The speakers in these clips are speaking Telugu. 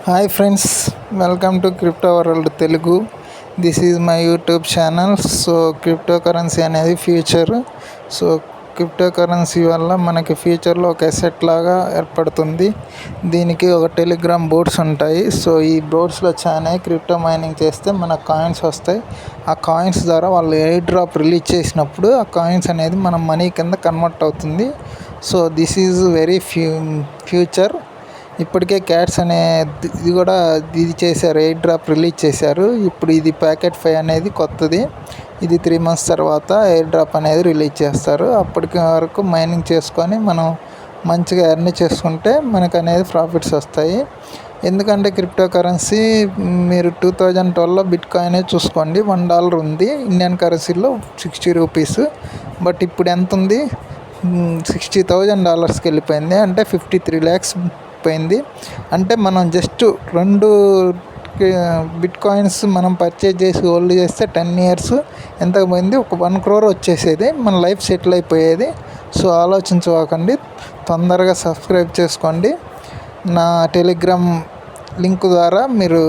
Hi friends, welcome to crypto world Telugu. This is my YouTube channel. So crypto currency అనేది ఫ్యూచర్. సో క్రిప్టో కరెన్సీ వల్ల మనకి ఫ్యూచర్లో ఒక అసెట్ లాగా ఏర్పడుతుంది. దీనికి ఒక టెలిగ్రామ్ బోర్డ్స్ ఉంటాయి. సో ఈ బోర్డ్స్లో చాలా క్రిప్టో మైనింగ్ చేస్తే మనకు కాయిన్స్ వస్తాయి. ఆ కాయిన్స్ ద్వారా వాళ్ళు ఎయిర్ డ్రాప్ రిలీజ్ చేసినప్పుడు ఆ కాయిన్స్ అనేది మన మనీ కింద కన్వర్ట్ అవుతుంది. So this is very future. ఇప్పటికే క్యాట్స్ అనే ఇది కూడా ఇది చేశారు, ఎయిర్ డ్రాప్ రిలీజ్ చేశారు. ఇప్పుడు ఇది ప్యాకెట్ 5 అనేది కొత్తది. ఇది 3 months తర్వాత ఎయిర్ డ్రాప్ అనేది రిలీజ్ చేస్తారు. అప్పటికి వరకు మైనింగ్ చేసుకొని మనం మంచిగా ఎర్న్ చేసుకుంటే మనకు అనేది ప్రాఫిట్స్ వస్తాయి. ఎందుకంటే క్రిప్టో కరెన్సీ మీరు 2012లో బిట్ కాయిన్ చూసుకోండి, $1 ఉంది. ఇండియన్ కరెన్సీలో 60 రూపీస్. బట్ ఇప్పుడు ఎంత ఉంది? $60,000 వెళ్ళిపోయింది. అంటే 53 lakhs పోయింది. అంటే మనం జస్ట్ 2 బిట్ కాయిన్స్ మనం పర్చేజ్ చేసి హోల్డ్ చేస్తే 10 years ఎంతకు పోయింది? ఒక 1 crore వచ్చేసేది, మన లైఫ్ సెటిల్ అయిపోయేది. సో ఆలోచించకండి, తొందరగా సబ్స్క్రైబ్ చేసుకోండి. నా టెలిగ్రామ్ లింక్ ద్వారా మీరు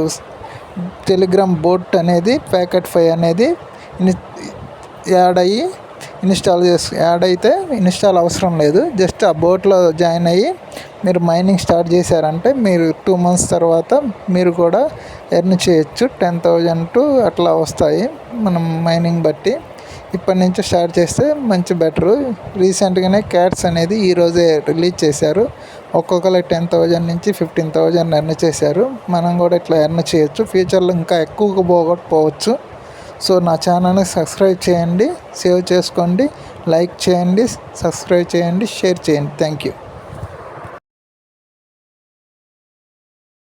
టెలిగ్రామ్ బోట్ అనేది ప్యాకెట్ 5 అనేది యాడ్ అయితే ఇన్స్టాల్ అవసరం లేదు. జస్ట్ ఆ బోట్లో జాయిన్ అయ్యి మీరు మైనింగ్ స్టార్ట్ చేశారంటే మీరు 2 months తర్వాత మీరు కూడా ఎర్న్ చేయొచ్చు. 10,000 అట్లా వస్తాయి మనం మైనింగ్ బట్టి. ఇప్పటి నుంచి స్టార్ట్ చేస్తే మంచి బెటరు. రీసెంట్గానే క్యాట్స్ అనేది ఈరోజే రిలీజ్ చేశారు. ఒక్కొక్కరు 10,000 నుంచి 15,000 ఎర్న్ చేశారు. మనం కూడా ఇట్లా ఎర్న్ చేయొచ్చు. ఫ్యూచర్లో ఇంకా ఎక్కువగా పోవచ్చు. సో నా ఛానల్ని సబ్స్క్రైబ్ చేయండి, సేవ్ చేసుకోండి, లైక్ చేయండి, సబ్స్క్రైబ్ చేయండి, షేర్ చేయండి. Thank you.